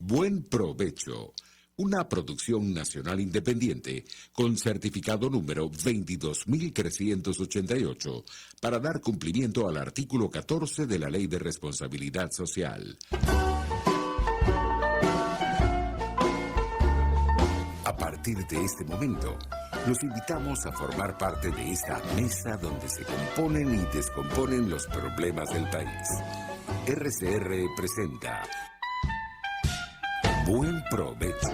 Buen Provecho, una producción nacional independiente con certificado número 22.388 para dar cumplimiento al artículo 14 de la Ley de Responsabilidad Social. A partir de este momento, los invitamos a formar parte de esta mesa donde se componen y descomponen los problemas del país. RCR presenta Buen Provecho.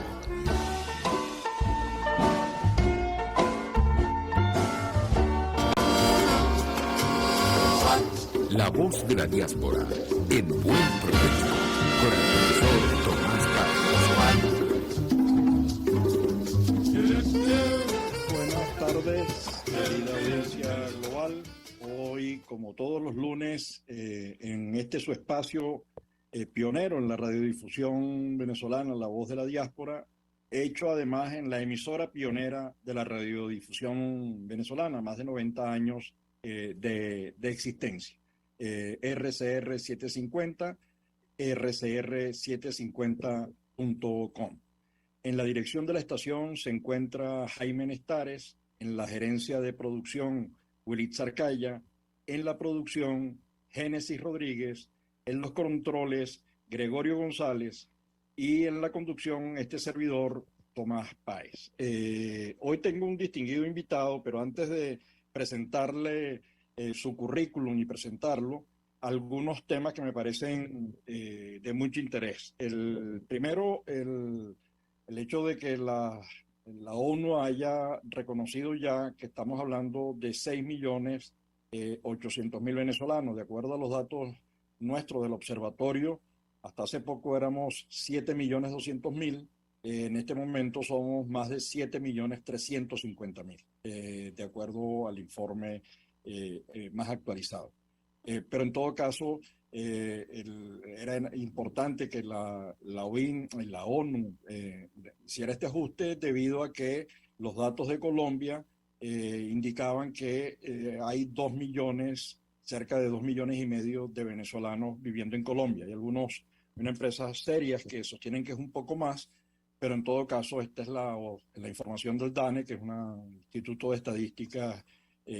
La voz de la diáspora en Buen Provecho con el profesor Tomás Carlos. Buenas tardes, querida audiencia global. Hoy, como todos los lunes, en este su espacio pionero en la radiodifusión venezolana, La Voz de la Diáspora, hecho además en la emisora pionera de la radiodifusión venezolana, más de 90 años de existencia. RCR 750, rcr750.com. En la dirección de la estación se encuentra Jaime Nestares, en la gerencia de producción Willy Zarcaya, en la producción Génesis Rodríguez, en los controles Gregorio González y en la conducción este servidor Tomás Páez. Hoy tengo un distinguido invitado, pero antes de presentarle su currículum y presentarlo, algunos temas que me parecen de mucho interés. El primero, el hecho de que la ONU haya reconocido ya que estamos hablando de 6.800.000 venezolanos, de acuerdo a los datos nuestros del observatorio. Hasta hace poco éramos 7.200.000, en este momento somos más de 7.350.000, de acuerdo al informe más actualizado. Pero en todo caso, era importante que la ONU hiciera este ajuste debido a que los datos de Colombia indicaban que hay 2 millones, cerca de 2,5 millones de venezolanos viviendo en Colombia. Hay unas empresas serias que sostienen que es un poco más, pero en todo caso esta es la información del DANE, que es un instituto de estadística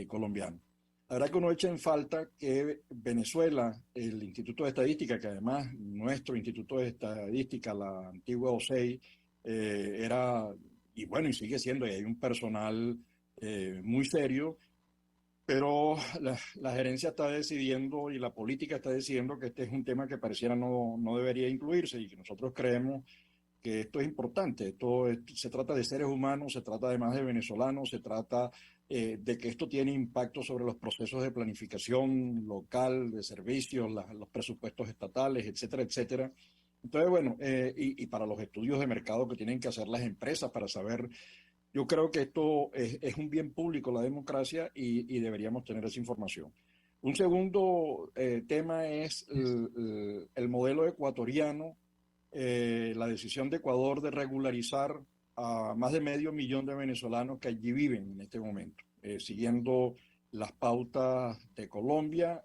colombiano. La verdad que uno echa en falta que Venezuela, el Instituto de Estadística, que además nuestro Instituto de Estadística, la antigua OSEI, era, y bueno, y sigue siendo, y hay un personal muy serio, pero la gerencia está decidiendo y la política está decidiendo que este es un tema que pareciera no debería incluirse, y que nosotros creemos que esto es importante. Se trata de seres humanos, se trata además de venezolanos, se trata de que esto tiene impacto sobre los procesos de planificación local, de servicios, los presupuestos estatales, etcétera, etcétera. Entonces, bueno, y para los estudios de mercado que tienen que hacer las empresas para saber, yo creo que esto es un bien público, la democracia, y deberíamos tener esa información. Un segundo tema es el modelo ecuatoriano. La decisión de Ecuador de regularizar a más de 500,000 de venezolanos que allí viven en este momento, siguiendo las pautas de Colombia,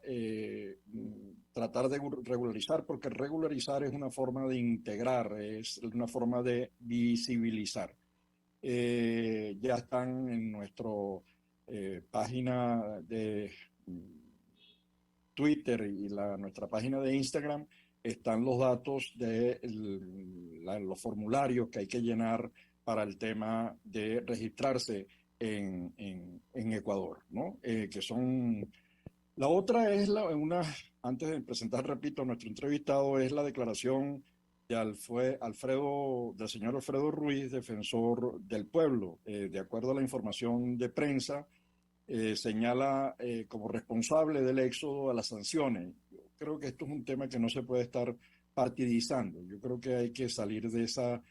tratar de regularizar, porque regularizar es una forma de integrar, es una forma de visibilizar. Ya están en nuestra página de Twitter y nuestra página de Instagram, están los datos de los formularios que hay que llenar para el tema de registrarse en Ecuador, ¿no? Que son... La otra es antes de presentar, repito, nuestro entrevistado, es la declaración del señor Alfredo Ruiz, defensor del pueblo. De acuerdo a la información de prensa, señala como responsable del éxodo a las sanciones. Yo creo que esto es un tema que no se puede estar partidizando. Yo creo que hay que salir de esos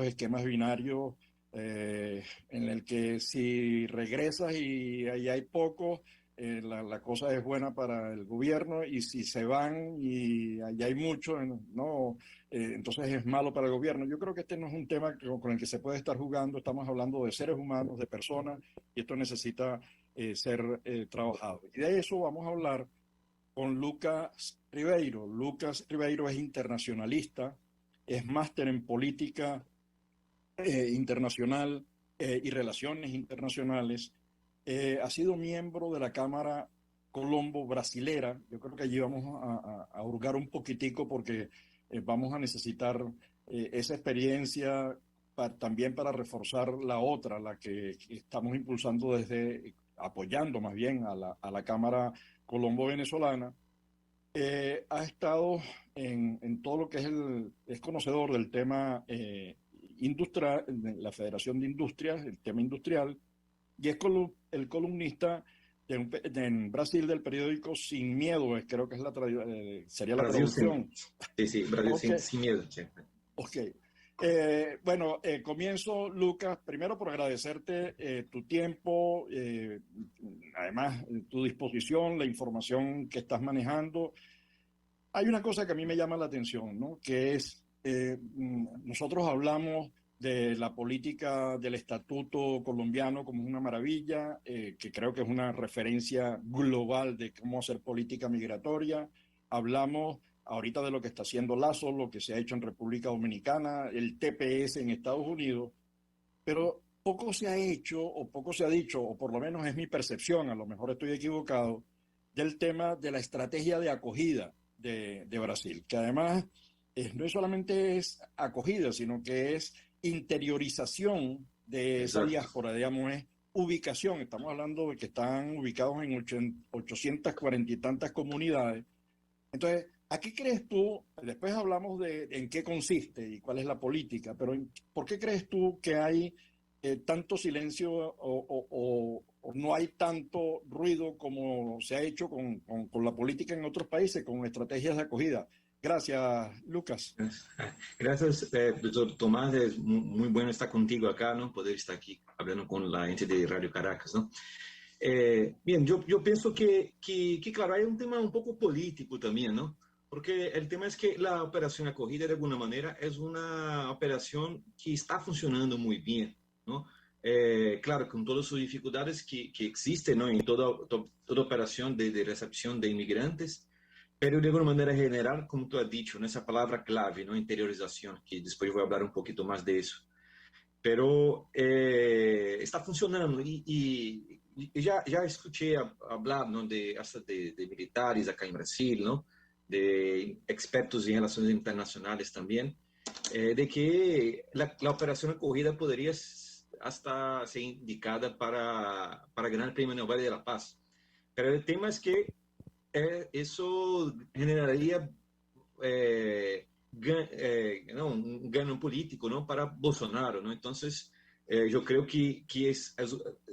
esquemas binarios en el que si regresas y ahí hay pocos, la cosa es buena para el gobierno, y si se van y allá hay mucho, no, entonces es malo para el gobierno. Yo creo que este no es un tema con el que se puede estar jugando. Estamos hablando de seres humanos, de personas, y esto necesita ser trabajado. Y de eso vamos a hablar con Lucas Ribeiro. Lucas Ribeiro es internacionalista, es máster en política internacional y relaciones internacionales. Ha sido miembro de la Cámara Colombo brasilera. Yo creo que allí vamos a hurgar un poquitico porque vamos a necesitar esa experiencia también para reforzar la otra, la que estamos impulsando apoyando más bien a la Cámara Colombo venezolana. Ha estado en todo lo que es conocedor del tema industrial, de la Federación de Industrias, el tema industrial, y es el columnista en Brasil del periódico Sin Miedo, creo que es sería la Brasil sin, traducción. sí, sí, Brasil Ok, sin miedo. Sí. ok. Bueno, comienzo, Lucas, primero por agradecerte tu tiempo, además tu disposición, la información que estás manejando. Hay una cosa que a mí me llama la atención, ¿no? Que es, nosotros hablamos de la política del Estatuto colombiano como una maravilla, que creo que es una referencia global de cómo hacer política migratoria. Hablamos ahorita de lo que está haciendo Lazo, lo que se ha hecho en República Dominicana, el TPS en Estados Unidos, pero poco se ha hecho o poco se ha dicho, o por lo menos es mi percepción, a lo mejor estoy equivocado, del tema de la estrategia de acogida de Brasil, que además no solamente es acogida, sino que es interiorización de esa Exacto. diáspora, digamos, es ubicación. Estamos hablando de que están ubicados en 840 y tantas comunidades. Entonces, ¿a qué crees tú? Después hablamos de en qué consiste y cuál es la política, pero ¿por qué crees tú que hay tanto silencio o no hay tanto ruido como se ha hecho con la política en otros países, con estrategias de acogida? Gracias, Lucas. Gracias, doctor Tomás. Es muy bueno estar contigo acá, ¿no? Poder estar aquí hablando con la gente de Radio Caracas, ¿no? Bien, yo pienso que, claro, hay un tema un poco político también, ¿no? Porque el tema es que la operación acogida, de alguna manera, es una operación que está funcionando muy bien, ¿no? Claro, con todas sus dificultades que existen, ¿no? En toda operación de recepción de inmigrantes, pero de alguna manera general, como tú has dicho, ¿no? Esa palabra clave, ¿no? Interiorización, que después voy a hablar un poquito más de eso. Pero está funcionando y ya escuché hablar, ¿no? Hasta de militares acá en Brasil, ¿no? De expertos en relaciones internacionales también, de que la operación acogida podría hasta ser indicada para ganar el Premio Nobel de la Paz. Pero el tema es que eso generaría não, um ganho político, ¿no? Para Bolsonaro, ¿no? Entonces, yo creo que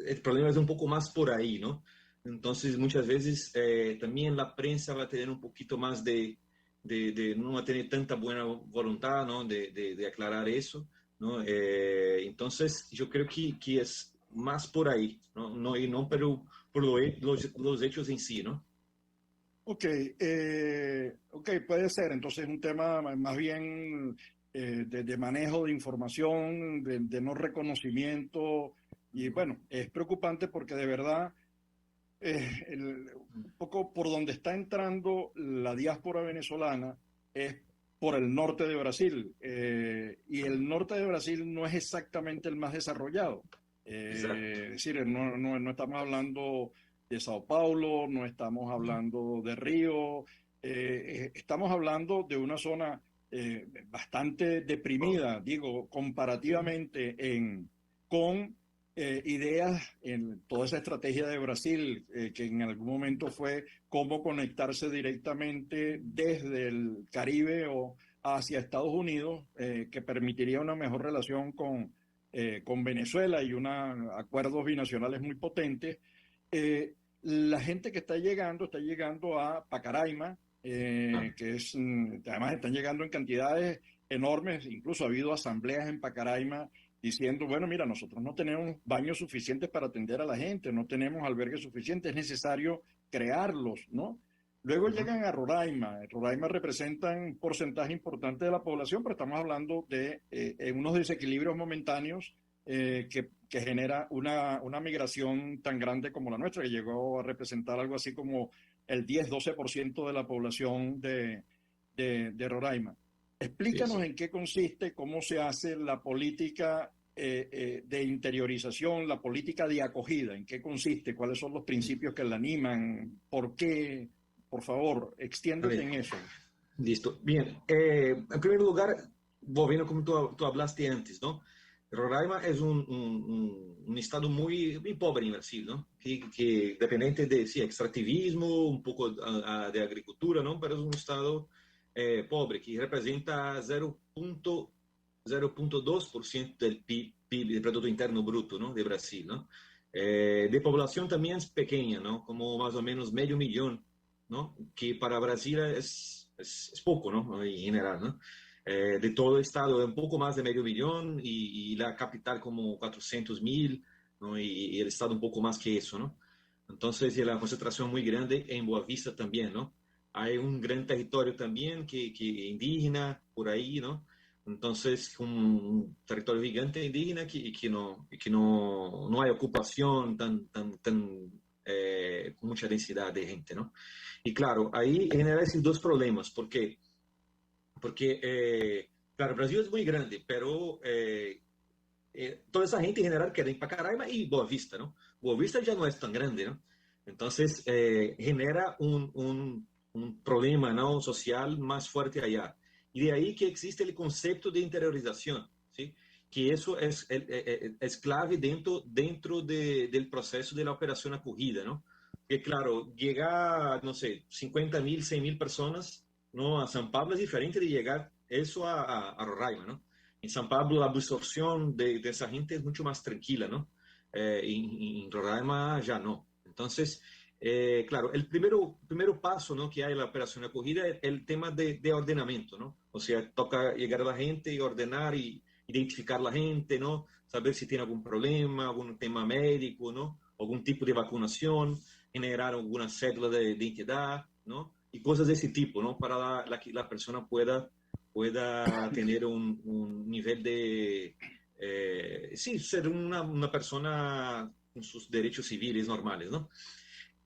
el problema es un poco más por ahí, ¿no? Entonces, muchas veces también la prensa va a tener un poquito más no va a tener tanta buena voluntad, ¿no? De aclarar eso, ¿no? Entonces, yo creo que es más por ahí, ¿no? No, y no por los hechos en sí, ¿no? Ok, ok, puede ser. Entonces, un tema más bien de manejo de información, de no reconocimiento. Y bueno, es preocupante porque de verdad, un poco por donde está entrando la diáspora venezolana es por el norte de Brasil. Y el norte de Brasil no es exactamente el más desarrollado. Exacto. Es decir, no estamos hablando de Sao Paulo, no estamos hablando de Río, estamos hablando de una zona bastante deprimida, digo, comparativamente con ideas en toda esa estrategia de Brasil, que en algún momento fue cómo conectarse directamente desde el Caribe o hacia Estados Unidos, que permitiría una mejor relación con Venezuela y acuerdos binacionales muy potentes. La gente que está llegando a Pacaraima, Ah, además están llegando en cantidades enormes, incluso ha habido asambleas en Pacaraima diciendo, bueno, mira, nosotros no tenemos baños suficientes para atender a la gente, no tenemos albergues suficientes, es necesario crearlos, ¿no? Luego ujú. llegan a Roraima. Roraima representa un porcentaje importante de la población, pero estamos hablando de unos desequilibrios momentáneos que genera una migración tan grande como la nuestra, que llegó a representar algo así como el 10-12% de la población de Roraima. Explícanos Sí. en qué consiste, cómo se hace la política de interiorización, la política de acogida, en qué consiste, cuáles son los principios que la animan, por qué. Por favor, A extiéndete ver, en eso. listo. Bien, en primer lugar, volviendo como tú hablaste antes, ¿no? Roraima es un estado muy pobre en Brasil, ¿no? Que dependiente de, sí, extractivismo, un poco de agricultura, ¿no? Pero es un estado pobre, que representa 0,02% del PIB, del Producto Interno Bruto, ¿no? De Brasil, ¿no? De población también es pequeña, ¿no? Como más o menos medio millón, ¿no? Que para Brasil es poco, ¿no? En general, ¿no? De todo el estado, un poco más de medio millón y la capital como 400.000, ¿no? Y el estado un poco más que eso, ¿no? Entonces, y la concentración muy grande en Boa Vista también, ¿no? Hay un gran territorio también que indígena por ahí, ¿no? Entonces, un territorio gigante indígena que no hay ocupación con mucha densidad de gente, ¿no? Y claro, ahí genera esos dos problemas, porque claro, Brasil es muy grande, pero toda esa gente en general queda en Pacaraima y Boa Vista, ¿no? Boa Vista ya no es tan grande, ¿no? Entonces, genera un problema, ¿no? Social más fuerte allá. Y de ahí que existe el concepto de interiorización, ¿sí? Que eso es clave dentro del proceso de la operación acogida, ¿no? Que claro, llegar, no sé, 50.000, 100.000 personas, ¿no? A San Pablo es diferente de llegar eso a Roraima, ¿no? En San Pablo la absorción de esa gente es mucho más tranquila, ¿no? En Roraima ya no. Entonces, claro, el primero paso, ¿no? Que hay en la operación de acogida es el tema de ordenamiento, ¿no? O sea, toca llegar a la gente y ordenar y identificar a la gente, ¿no? Saber si tiene algún problema, algún tema médico, ¿no? Algún tipo de vacunación, generar alguna cédula de identidad, ¿no? Y cosas de ese tipo, ¿no? Para que la persona pueda tener un nivel de, sí, ser una persona con sus derechos civiles normales, ¿no?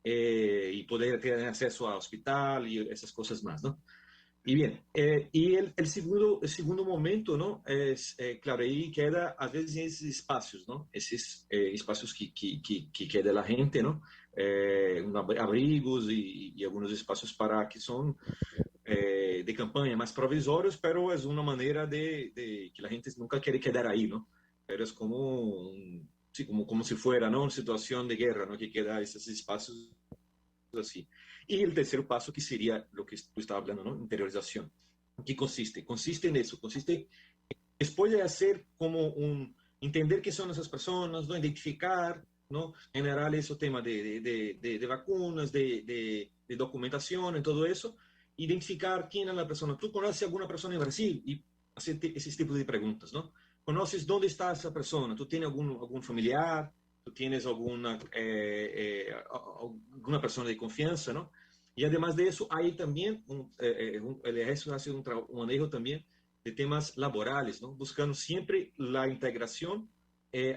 Y poder tener acceso a hospital y esas cosas más, ¿no? Y bien, y el segundo momento, ¿no? Es, claro, ahí queda, a veces, esos espacios, ¿no? Esos espacios que queda la gente, ¿no? Abrigos y algunos espacios para que son de campaña más provisorios, pero es una manera de que la gente nunca quiere quedar ahí, ¿no? Pero es como, sí, como si fuera, ¿no? Una situación de guerra, ¿no? Que queda esos espacios así. Y el tercer paso que sería lo que tú estabas hablando, ¿no? Interiorización. ¿En qué consiste? Consiste en eso, consiste después de hacer como entender qué son esas personas, ¿no? Identificar, ¿no? Generar ese tema de vacunas, de documentación y todo eso, identificar quién es la persona. ¿Tú conoces alguna persona en Brasil? Y hacer ese tipo de preguntas, ¿no? ¿Conoces dónde está esa persona? ¿Tú tienes algún familiar? ¿Tú tienes alguna persona de confianza, ¿no? Y además de eso, hay también, el ejército hace un manejo también de temas laborales, ¿no? Buscando siempre la integración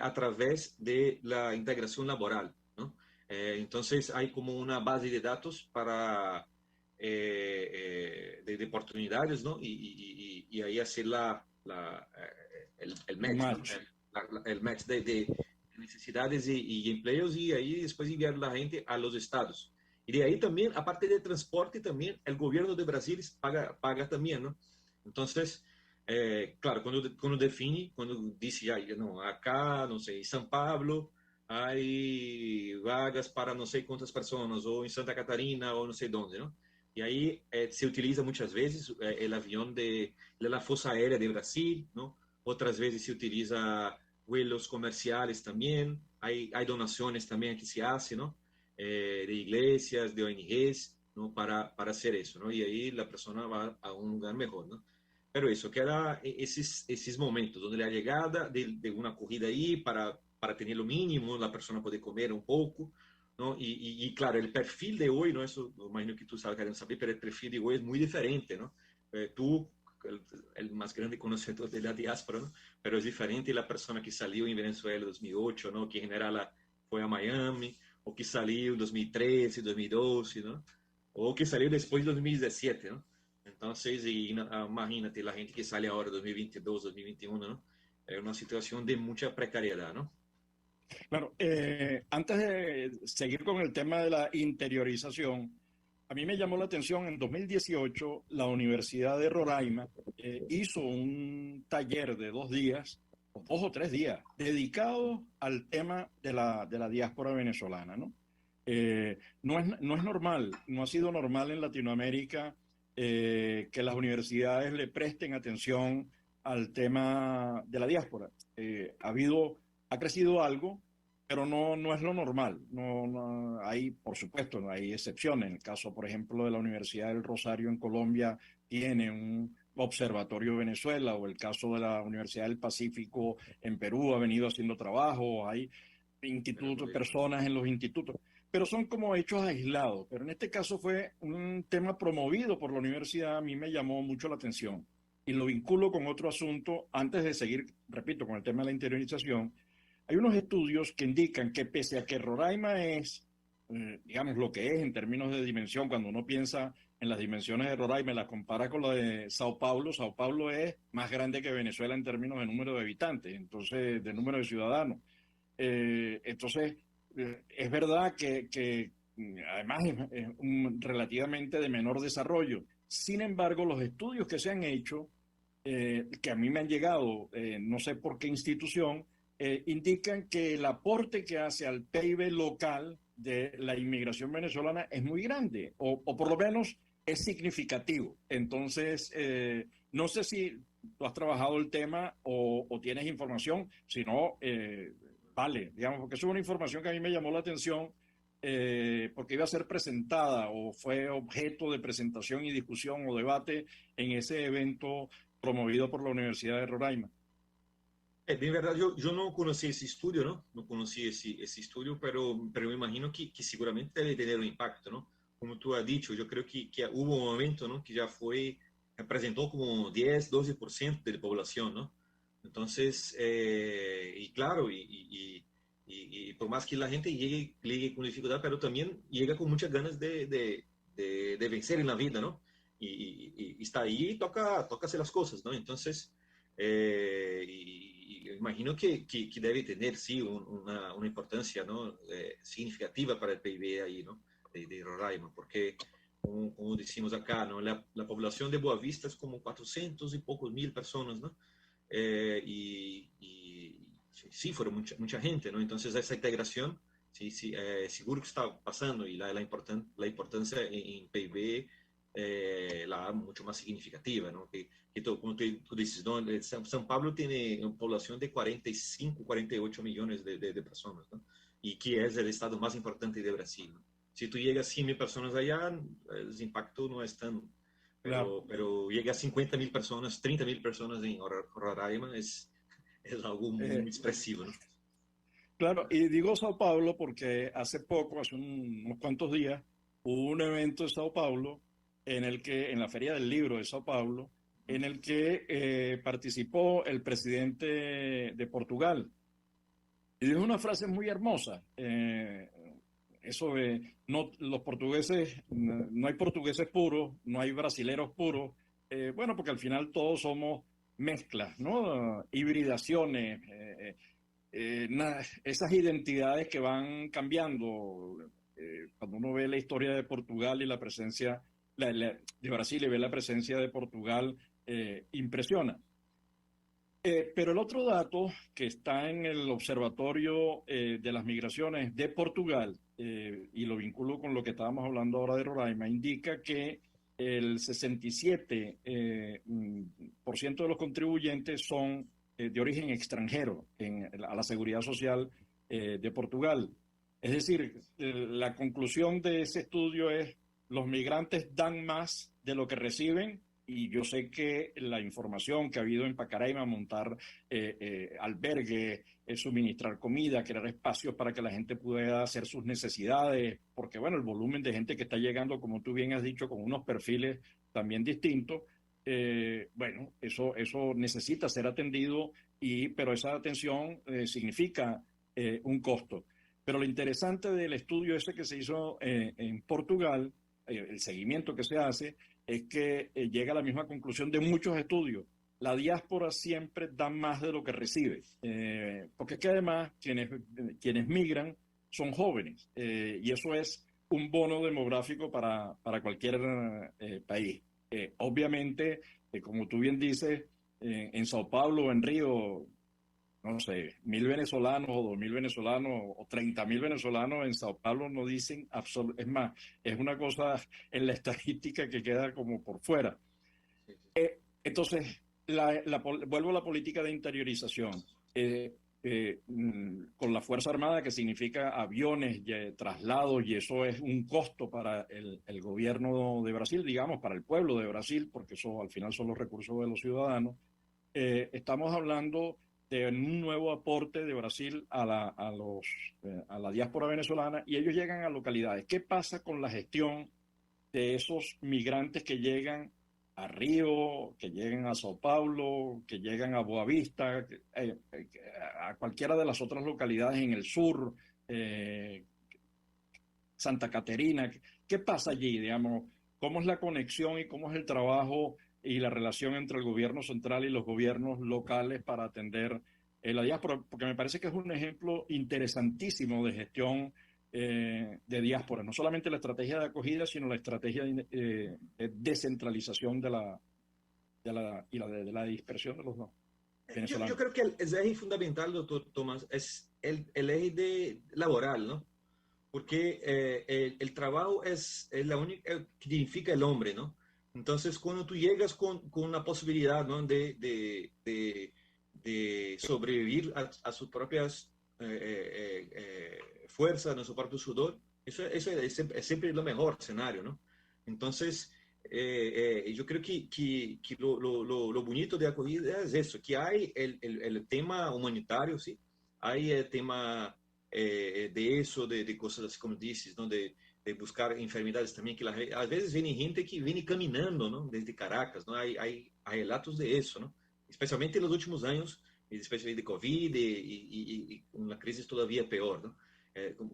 a través de la integración laboral, ¿no? Entonces hay como una base de datos para de oportunidades, ¿no? Y ahí hacer el Un match, ¿no? match. El match de necesidades y empleos y ahí después enviar la gente a los estados. Y de ahí también, aparte de transporte, también el gobierno de Brasil paga también, ¿no? Entonces, claro, quando define, quando dice, ah, não, acá, não sei, em São Paulo, hay vagas para não sei quantas pessoas, ou em Santa Catarina, ou não sei onde, não? E aí se utiliza muitas vezes o avião de la Força Aérea de Brasil, não? Outras vezes se utiliza vuelos comerciales também, hay donaciones também que se hace, ¿no? De iglesias, de ONGs, ¿no? Para hacer eso, ¿no? Y ahí la persona va a un lugar mejor, ¿no? Pero eso, que era esos momentos donde la llegada de una acogida ahí para tener lo mínimo, la persona poder comer un poco, ¿no? Y claro, el perfil de hoy, ¿no? Eso, imagino que tú sabes, queriendo saber, pero el perfil de hoy es muy diferente, ¿no? Tú, el más grande conocedor de la diáspora, ¿no? Pero es diferente la persona que salió en Venezuela en 2008, ¿no? Que en general fue a Miami, o que salió en 2013, 2012, ¿no? O que salió después de 2017, ¿no? Entonces, imagínate la gente que sale ahora 2022, 2021, ¿no? Es una situación de mucha precariedad, ¿no? Claro, antes de seguir con el tema de la interiorización, a mí me llamó la atención en 2018 la Universidad de Roraima hizo un taller de 2 días, o 2 o 3 días, dedicado al tema de la diáspora venezolana, ¿no? No es normal, no ha sido normal en Latinoamérica que las universidades le presten atención al tema de la diáspora. Ha crecido algo, pero no es lo normal. Hay, por supuesto, no hay excepciones. En el caso, por ejemplo, de la Universidad del Rosario en Colombia, tiene un observatorio Venezuela, o el caso de la Universidad del Pacífico en Perú ha venido haciendo trabajo, hay institutos, personas en los institutos, pero son como hechos aislados. Pero en este caso fue un tema promovido por la universidad, a mí me llamó mucho la atención y lo vinculo con otro asunto antes de seguir, repito, con el tema de la interiorización. Hay unos estudios que indican que pese a que Roraima es, digamos, lo que es en términos de dimensión, cuando uno piensa en las dimensiones de Roraima y la compara con la de Sao Paulo es más grande que Venezuela en términos de número de habitantes, entonces, de número de ciudadanos. Entonces, es verdad que además es un relativamente de menor desarrollo. Sin embargo, los estudios que se han hecho, que a mí me han llegado, no sé por qué institución, indican que el aporte que hace al PIB local de la inmigración venezolana es muy grande, o por lo menos es significativo. Entonces, no sé si tú has trabajado el tema o tienes información, si no, vale, digamos, porque eso es una información que a mí me llamó la atención porque iba a ser presentada o fue objeto de presentación y discusión o debate en ese evento promovido por la Universidad de Roraima. De verdad, yo no conocí ese estudio, ¿no? No conocí ese estudio, pero me imagino que seguramente debe tener un impacto, ¿no? Como tú has dicho, yo creo que hubo un momento, ¿no? Que ya representó como 10, 12% de la población, ¿no? Entonces, y claro, y por más que la gente llegue con dificultad, pero también llega con muchas ganas de vencer en la vida, ¿no? Y está ahí y toca hacer las cosas, ¿no? Entonces, y imagino que debe tener, sí, una importancia, ¿no? Significativa para el PIB ahí, ¿no? De Roraima, porque, como decimos acá, ¿no? La población de Boavista es como 400 y pocos mil personas, ¿no? Y sí, fueron mucha gente, ¿no? Entonces, esa integración, sí, sí, seguro que está pasando y la importancia en PIB la mucho más significativa, ¿no? Como tú dices, ¿no? São Paulo tiene una población de 45, 48 millones de personas, ¿no? Y que es el estado más importante de Brasil, ¿no? Si tú llegas a 100.000 personas allá, el impacto no es tan... Claro. Pero llega a 50.000 personas, 30.000 personas en Roraima, es algo muy Eh, expresivo, ¿no? claro, y digo Sao Paulo porque hace poco, hace unos cuantos días, hubo un evento en Sao Paulo en la Feria del Libro de Sao Paulo, en el que participó el presidente de Portugal. Y dijo una frase muy hermosa. Eso de no, los portugueses, no hay portugueses puros, no hay brasileros puros. Bueno, porque al final todos somos mezclas, ¿no? Hibridaciones, esas identidades que van cambiando. Cuando uno ve la historia de Portugal y la presencia de Brasil y ve la presencia de Portugal, impresiona. Pero el otro dato que está en el Observatorio de las Migraciones de Portugal, y lo vinculo con lo que estábamos hablando ahora de Roraima, indica que el 67% por ciento de los contribuyentes son de origen extranjero a la seguridad social de Portugal. Es decir, la conclusión de ese estudio es los migrantes dan más de lo que reciben. Y yo sé que la información que ha habido en Pacaraima, montar albergue, suministrar comida, crear espacios para que la gente pueda hacer sus necesidades, porque bueno, el volumen de gente que está llegando, como tú bien has dicho, con unos perfiles también distintos, bueno, eso necesita ser atendido, pero esa atención significa un costo. Pero lo interesante del estudio ese que se hizo en Portugal, el seguimiento que se hace, es que llega a la misma conclusión de muchos estudios. La diáspora siempre da más de lo que recibe, porque es que además quienes migran son jóvenes, y eso es un bono demográfico para cualquier país. Obviamente, como tú bien dices, en Sao Paulo o en Río, no sé, 1.000 venezolanos o 2.000 venezolanos o 30.000 venezolanos en Sao Paulo no dicen absolutamente, es más, es una cosa en la estadística que queda como por fuera. Entonces, vuelvo a la política de interiorización. Con la Fuerza Armada, que significa aviones, traslados, y eso es un costo para el gobierno de Brasil, digamos, para el pueblo de Brasil, porque eso al final son los recursos de los ciudadanos. Estamos hablando de un nuevo aporte de Brasil a la diáspora venezolana, y ellos llegan a localidades. ¿Qué pasa con la gestión de esos migrantes que llegan a Río, que llegan a Sao Paulo, que llegan a Boavista, a cualquiera de las otras localidades en el sur, Santa Caterina? ¿Qué pasa allí, digamos? ¿Cómo es la conexión y cómo es el trabajo y la relación entre el gobierno central y los gobiernos locales para atender la diáspora? Porque me parece que es un ejemplo interesantísimo de gestión de diáspora, no solamente la estrategia de acogida, sino la estrategia de descentralización de la dispersión de los venezolanos. Yo creo que el eje fundamental, doctor Tomás, es el eje laboral, ¿no? Porque el trabajo es la única que dignifica el hombre, ¿no? Entonces, cuando tú llegas con una posibilidad, ¿no? de sobrevivir a sus propias fuerzas, a su propio sudor, eso es siempre lo mejor escenario, ¿no? Entonces, yo creo que lo bonito de acogida es eso, que hay el tema humanitario, ¿sí? Hay el tema de eso, de cosas así como dices, ¿no? De buscar enfermedades también, que a veces viene gente que viene caminando, ¿no? Desde Caracas, ¿no? Hay relatos de eso, ¿no? Especialmente en los últimos años, especialmente de COVID y una crisis todavía peor, ¿no?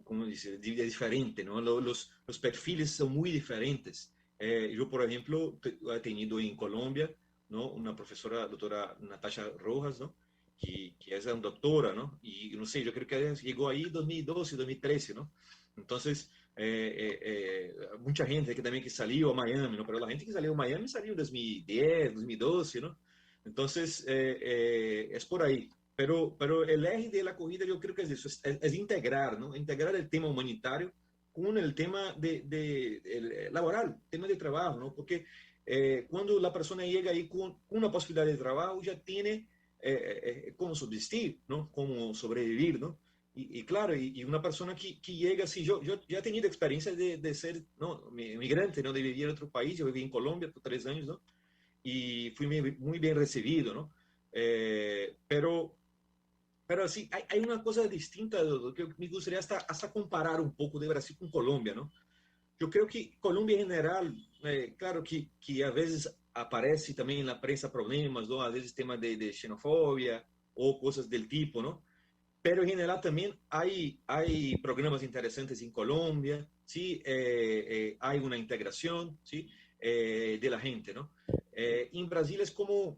Como dice, es diferente, ¿no? Los perfiles son muy diferentes. Yo, por ejemplo, he tenido en Colombia, ¿no? Una profesora, doctora Natasha Rojas, ¿no? Que es una doctora, ¿no? Y no sé, yo creo que llegó ahí en 2012, 2013, ¿no? Entonces, mucha gente que también que salió a Miami, ¿no? Pero la gente que salió a Miami salió en 2010, 2012, ¿no? Entonces, es por ahí. Pero el eje de la acogida yo creo que es eso, es integrar, ¿no? Integrar el tema humanitario con el tema el laboral, tema de trabajo, ¿no? Porque cuando la persona llega ahí con una posibilidad de trabajo, ya tiene cómo subsistir, ¿no? Cómo sobrevivir, ¿no? Y claro, y una persona que llega así, yo ya he tenido experiencia de ser, ¿no? Migrante, ¿no? De vivir en otro país, yo viví en Colombia por 3 años, ¿no? Y fui muy bien recibido, ¿no? Pero sí, hay una cosa distinta que me gustaría hasta comparar un poco de Brasil con Colombia, ¿no? Yo creo que Colombia en general, claro que a veces aparece también en la prensa problemas, ¿no? A veces temas de xenofobia o cosas del tipo, ¿no? Pero en general también hay programas interesantes en Colombia, ¿sí? Hay una integración, ¿sí? De la gente, ¿no? En Brasil como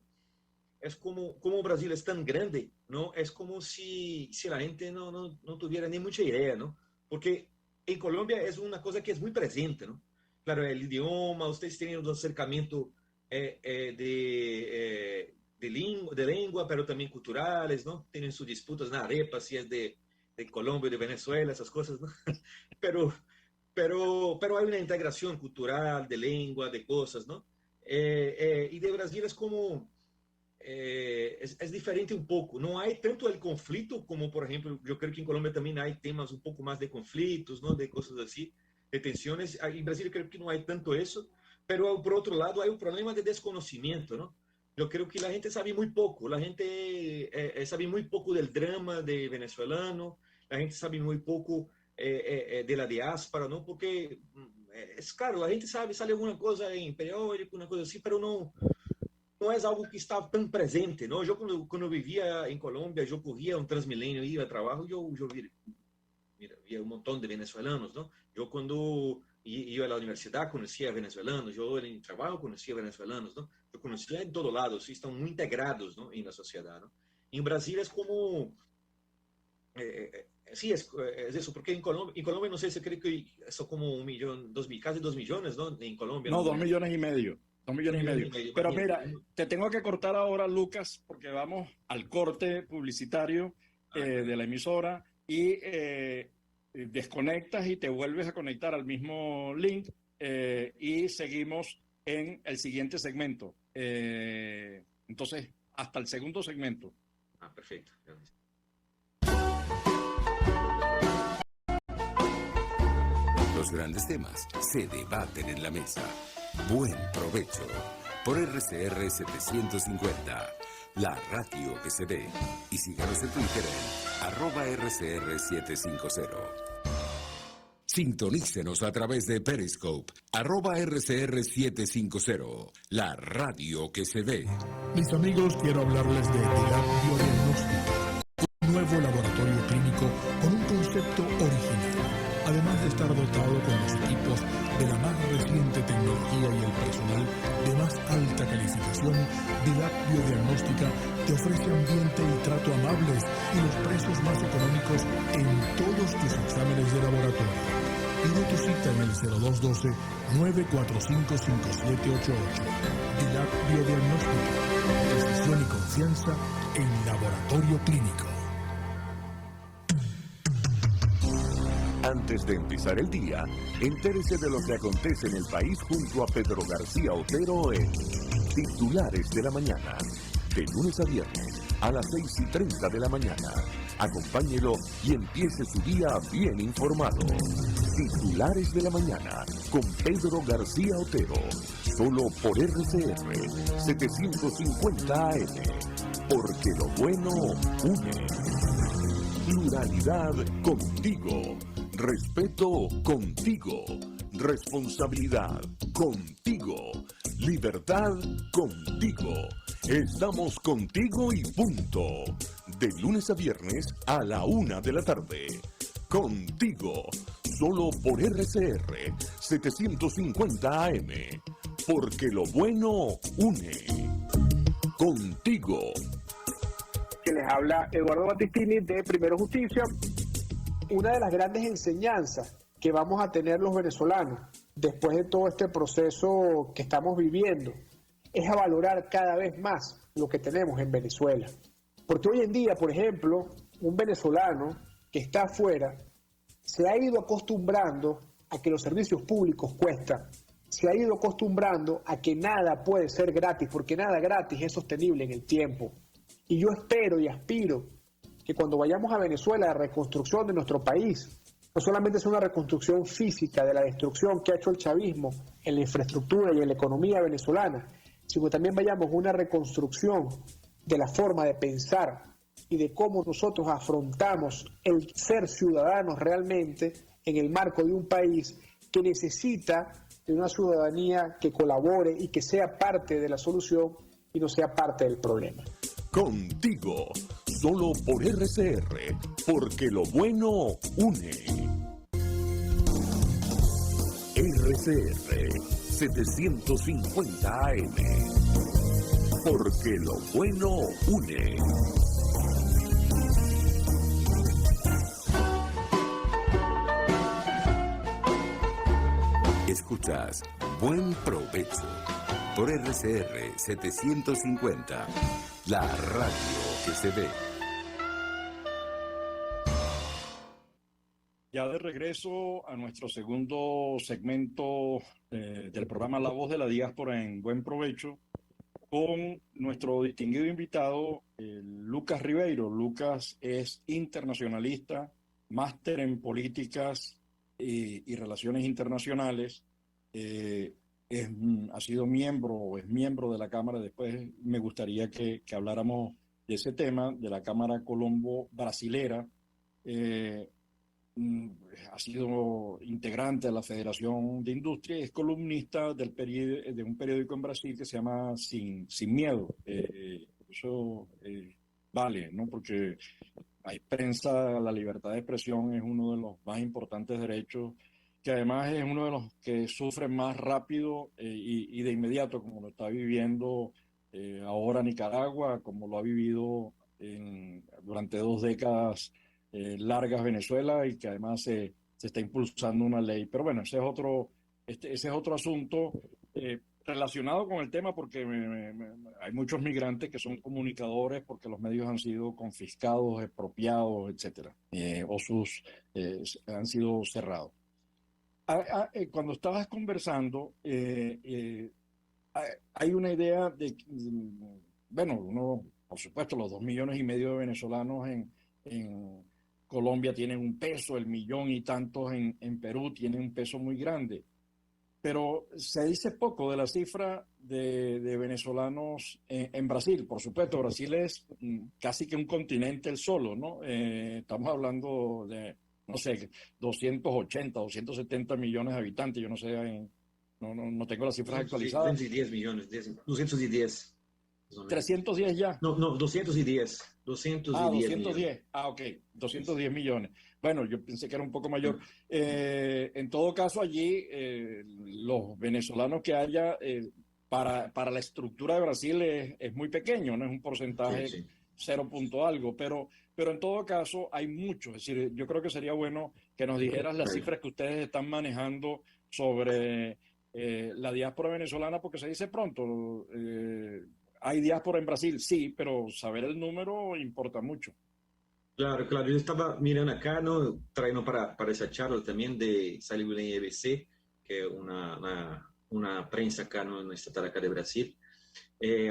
Brasil es tan grande, ¿no? Es como si la gente no tuviera ni mucha idea, ¿no? Porque en Colombia es una cosa que es muy presente, ¿no? Claro, el idioma, ustedes tienen un acercamiento de lengua, pero también culturales, ¿no? Tienen sus disputas na arepa, si es de Colombia, de Venezuela, esas cosas, ¿no? Pero, pero hay una integración cultural, de lengua, de cosas, ¿no? Y de Brasil es como es diferente un poco. No hay tanto el conflicto como, por ejemplo, yo creo que en Colombia también hay temas un poco más de conflictos, ¿no? De cosas así, de tensiones. En Brasil creo que no hay tanto eso, pero por otro lado hay un problema de desconocimiento, ¿no? Yo creo que la gente sabe muy poco, la gente sabe muy poco del drama de venezolano, la gente sabe muy poco de la diáspora, ¿no? Porque es claro, la gente sabe, sale alguna cosa en periódico, una cosa así, pero no es algo que está tan presente, ¿no? Yo cuando vivía en Colombia, yo cogía un Transmilenio, iba a trabajo, yo via un montón de venezolanos, ¿no? Yo cuando yo a la universidad conocía venezolanos, yo en el trabajo conocía venezolanos, ¿no? Yo conocía en todos lados, y están muy integrados, ¿no? En la sociedad, ¿no? En Brasil es como, sí, es eso, porque en Colombia no sé, se cree que son como 1 millón, 2 mil, casi 2 millones, ¿no? En Colombia, No, ¿no? 2,5 millones. Dos Dos millones y millones medio. y medio, Pero imagínate. mira, te tengo que cortar ahora, Lucas, porque vamos al corte publicitario Ah, de la emisora y desconectas y te vuelves a conectar al mismo link y seguimos en el siguiente segmento. Entonces, hasta el segundo segmento. perfecto. Los grandes temas se debaten en la mesa. Buen provecho. Por RCR 750, la radio que se ve. Y síganos en Twitter en @RCR750. Sintonícenos a través de Periscope, @RCR750, la radio que se ve. Mis amigos, quiero hablarles de Dilab Biodiagnóstico, un nuevo laboratorio clínico con un concepto original. Además de estar dotado con los equipos de la más reciente tecnología y el personal de más alta calificación, Dilab Biodiagnóstica te ofrece ambiente y trato amables y los precios más económicos en todos tus exámenes de laboratorio. Pide tu cita en el 0212-945-5788. Dilab Biodiagnóstica, precisión y confianza en laboratorio clínico. Antes de empezar el día, entérese de lo que acontece en el país junto a Pedro García Otero en Titulares de la Mañana, de lunes a viernes a las 6:30 de la mañana. Acompáñelo y empiece su día bien informado. Titulares de la Mañana con Pedro García Otero, solo por RCR 750 AM, porque lo bueno une. Pluralidad contigo. Respeto contigo. Responsabilidad contigo. Libertad contigo. Estamos contigo y punto. De lunes a viernes a la 1 de la tarde. Contigo. Solo por RCR 750 AM. Porque lo bueno une. Contigo. Que les habla Eduardo Battistini de Primero Justicia. Una de las grandes enseñanzas que vamos a tener los venezolanos después de todo este proceso que estamos viviendo es a valorar cada vez más lo que tenemos en Venezuela. Porque hoy en día, por ejemplo, un venezolano que está afuera se ha ido acostumbrando a que los servicios públicos cuestan, se ha ido acostumbrando a que nada puede ser gratis, porque nada gratis es sostenible en el tiempo. Y yo espero y aspiro que cuando vayamos a Venezuela, la reconstrucción de nuestro país no solamente es una reconstrucción física de la destrucción que ha hecho el chavismo en la infraestructura y en la economía venezolana, sino también vayamos a una reconstrucción de la forma de pensar y de cómo nosotros afrontamos el ser ciudadanos realmente en el marco de un país que necesita de una ciudadanía que colabore y que sea parte de la solución y no sea parte del problema. Contigo, solo por RCR, porque lo bueno une. RCR 750 AM, porque lo bueno une. Escuchas Buen Provecho por RCR 750, la radio que se ve. Ya de regreso a nuestro segundo segmento del programa La Voz de la Diáspora en Buen Provecho, con nuestro distinguido invitado, Lucas Ribeiro. Lucas es internacionalista, máster en políticas y relaciones internacionales. Ha sido miembro o es miembro de la Cámara. Después me gustaría que habláramos de ese tema, de la Cámara Colombo Brasilera. Ha sido integrante de la Federación de Industria y es columnista de un periódico en Brasil que se llama Sin Miedo. Eso vale, ¿no? Porque hay prensa, la libertad de expresión es uno de los más importantes derechos que además es uno de los que sufre más rápido y de inmediato, como lo está viviendo ahora Nicaragua, como lo ha vivido durante 2 décadas largas Venezuela, y que además se está impulsando una ley. Pero bueno, ese es otro asunto relacionado con el tema, porque hay muchos migrantes que son comunicadores porque los medios han sido confiscados, expropiados, etcétera, han sido cerrados. Cuando estabas conversando, hay una idea de, bueno, por supuesto, los 2,5 millones de venezolanos en Colombia tienen un peso, el millón y tantos en Perú tienen un peso muy grande, pero se dice poco de la cifra de venezolanos en Brasil. Por supuesto, Brasil es casi que un continente el solo, ¿no? Estamos hablando de, no sé, 280, 270 millones de habitantes. Yo no sé, no tengo las cifras actualizadas. 210 millones, 210. 310 ya. No, 210. 210. Ok, 210 millones. Bueno, yo pensé que era un poco mayor. En todo caso, allí los venezolanos que haya, para la estructura de Brasil es muy pequeño, no es un porcentaje, sí. 0 punto algo, pero en todo caso hay mucho. Es decir, yo creo que sería bueno que nos dijeras las cifras que ustedes están manejando sobre la diáspora venezolana, porque se dice pronto. ¿Hay diáspora en Brasil? Sí, pero saber el número importa mucho. Claro, claro. Yo estaba mirando acá, ¿no? Trayendo para esa charla también salió en EBC, que es una prensa acá, ¿no? Una estatal acá de Brasil,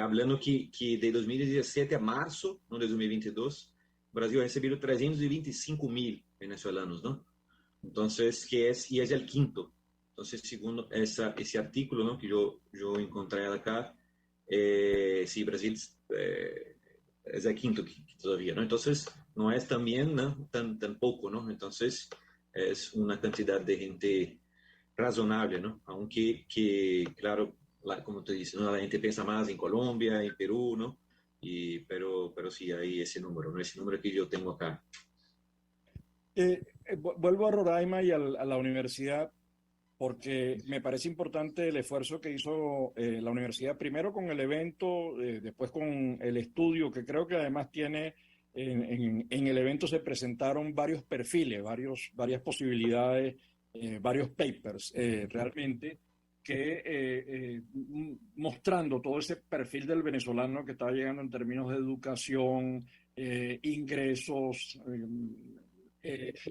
hablando que de 2017 a marzo, ¿no? de 2022, Brasil ha recibido 325.000 venezolanos, ¿no? Entonces, y es el quinto. Entonces, segundo ese artículo, ¿no? que yo encontré acá, sí, Brasil es el quinto todavía, ¿no? Entonces, no es también, ¿no? tan poco, ¿no? Entonces, es una cantidad de gente razonable, ¿no? Aunque, claro, como te dices, ¿no? La gente piensa más en Colombia, en Perú, ¿no? Pero sí, hay ese número, ¿no? Ese número que yo tengo acá. Vuelvo a Roraima y a la universidad, porque me parece importante el esfuerzo que hizo la universidad, primero con el evento, después con el estudio, que creo que además tiene, en el evento se presentaron varios perfiles, varias posibilidades, varios papers, realmente, que mostrando todo ese perfil del venezolano que estaba llegando en términos de educación, ingresos,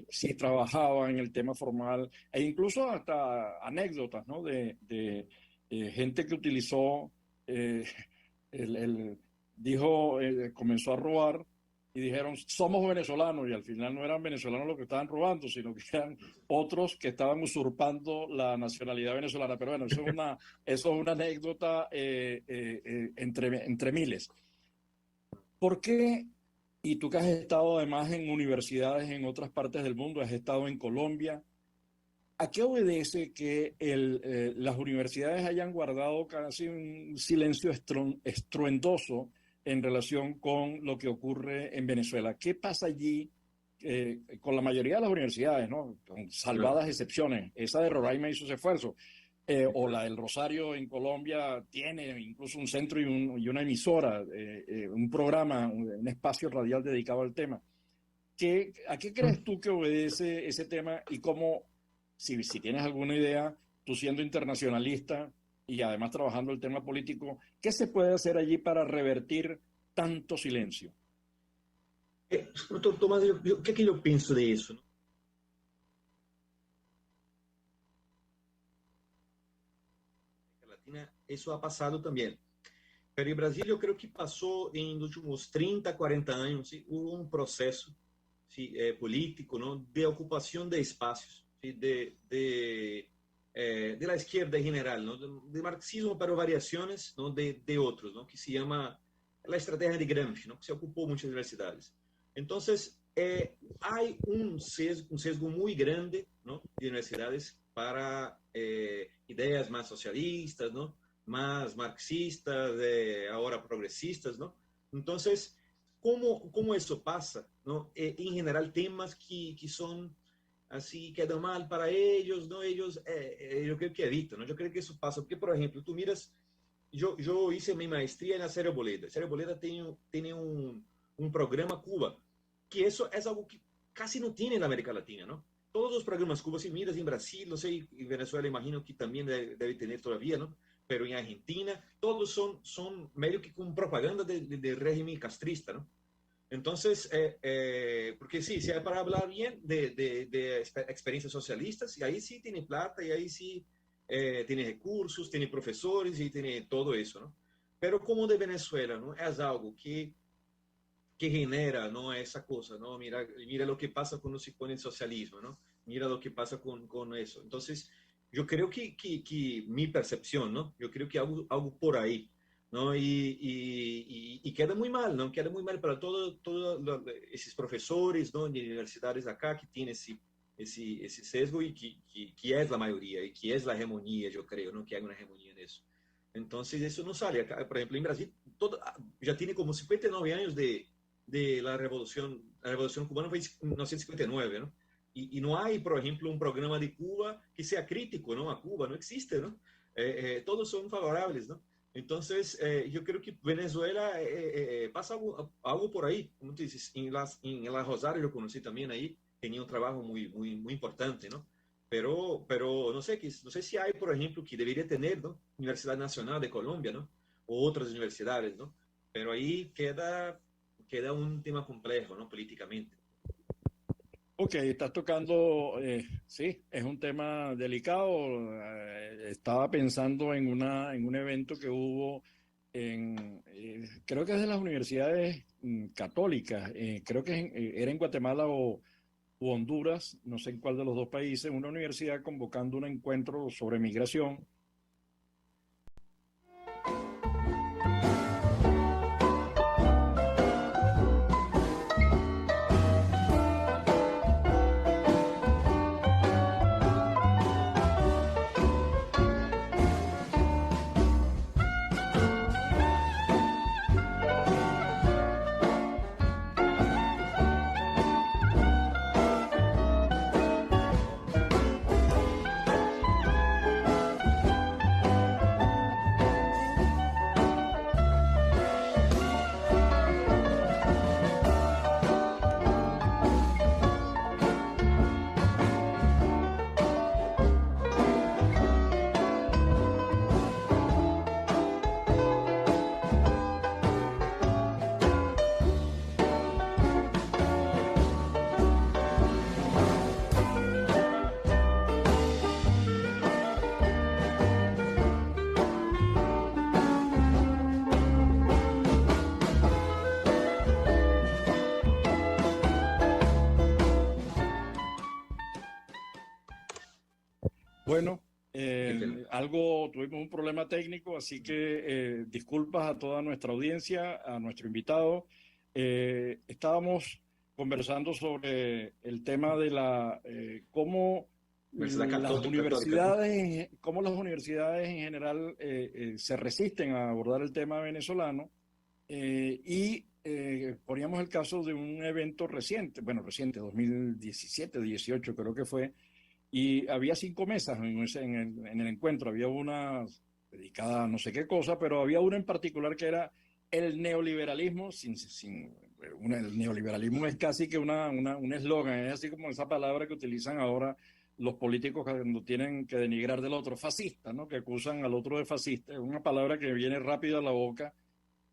si trabajaba en el tema formal, e incluso hasta anécdotas, ¿no? de gente que utilizó, dijo, comenzó a robar y dijeron, somos venezolanos, y al final no eran venezolanos los que estaban robando, sino que eran otros que estaban usurpando la nacionalidad venezolana. Pero bueno, eso es una anécdota entre miles. ¿Por qué? Y tú que has estado además en universidades en otras partes del mundo, has estado en Colombia, ¿a qué obedece que las universidades hayan guardado casi un silencio estruendoso en relación con lo que ocurre en Venezuela? ¿Qué pasa allí con la mayoría de las universidades, ¿no? Con salvadas excepciones? Esa de Roraima hizo ese esfuerzo. O la del Rosario en Colombia tiene incluso un centro y una emisora, un programa, un espacio radial dedicado al tema. ¿A qué crees tú que obedece ese tema, y cómo, si tienes alguna idea, tú siendo internacionalista y además trabajando el tema político, qué se puede hacer allí para revertir tanto silencio? Tomás, ¿qué que yo pienso de eso, ¿no? Eso ha pasado también. Pero en Brasil yo creo que pasó en los últimos 30, 40 años, ¿sí? Hubo un proceso, ¿sí? Político, ¿no? De ocupación de espacios, ¿sí? de la izquierda en general, ¿no? De marxismo, pero variaciones, ¿no? de otros, ¿no? Que se llama la estrategia de Gramsci, ¿no? Que se ocupó muchas universidades. Entonces, hay un sesgo muy grande, ¿no? De universidades para ideas más socialistas, ¿no? Más marxistas, ahora progresistas, ¿no? Entonces, ¿cómo eso pasa, ¿no? En general, temas que son así queda mal para ellos, ¿no? Ellos, yo creo que evitan, ¿no? Yo creo que eso pasa, porque, por ejemplo, tú miras, yo hice mi maestría en la Sierra Boleda. Sierra Boleda tiene un programa Cuba, que eso es algo que casi no tiene en América Latina, ¿no? Todos los programas Cuba, si miras en Brasil, no sé, y Venezuela imagino que también debe tener todavía, ¿no? Pero en Argentina, todos son medio que con propaganda del régimen castrista, ¿no? Entonces, porque sí, si hay para hablar bien de experiencias socialistas, y ahí sí tiene plata, y ahí sí tiene recursos, tiene profesores y tiene todo eso, ¿no? Pero como de Venezuela, ¿no? Es algo que genera, ¿no? Esa cosa, ¿no? Mira lo que pasa cuando se pone el socialismo, ¿no? Mira lo que pasa con eso. Entonces, yo creo que mi percepción, ¿no? Yo creo que algo por ahí, ¿no? Y queda muy mal, ¿no? Queda muy mal para todos esos profesores, ¿no? De universidades acá que tienen ese sesgo y que es la mayoría y que es la hegemonía, yo creo, ¿no? Que hay una hegemonía en eso. Entonces, eso no sale acá. Por ejemplo, en Brasil ya tiene como 59 años de la revolución cubana fue en 1959, ¿no? Y no hay, por ejemplo, un programa de Cuba que sea crítico, ¿no? A Cuba, no existe, ¿no? Todos son favorables, ¿no? Entonces, yo creo que Venezuela pasa algo por ahí, como tú dices, en la Rosario yo conocí también ahí, tenía un trabajo muy importante, ¿no? Pero no sé si hay, por ejemplo, que debería tener, ¿no? Universidad Nacional de Colombia, ¿no? O otras universidades, ¿no? Pero ahí queda un tema complejo, ¿no? Políticamente. Ok, estás tocando, sí, es un tema delicado. Estaba pensando en un evento que hubo creo que es de las universidades católicas, creo que era en Guatemala u Honduras, no sé en cuál de los dos países, una universidad convocando un encuentro sobre migración. Bueno, tuvimos un problema técnico, así que disculpas a toda nuestra audiencia, a nuestro invitado. Estábamos conversando sobre el tema de cómo cómo las universidades en general se resisten a abordar el tema venezolano poníamos el caso de un evento reciente, 2017, 18 creo que fue. Y había 5 mesas en el encuentro. Había una dedicada a no sé qué cosa, pero había una en particular que era el neoliberalismo. El neoliberalismo es casi que un eslogan, es así como esa palabra que utilizan ahora los políticos cuando tienen que denigrar del otro, fascista, ¿no? Que acusan al otro de fascista. Es una palabra que viene rápido a la boca,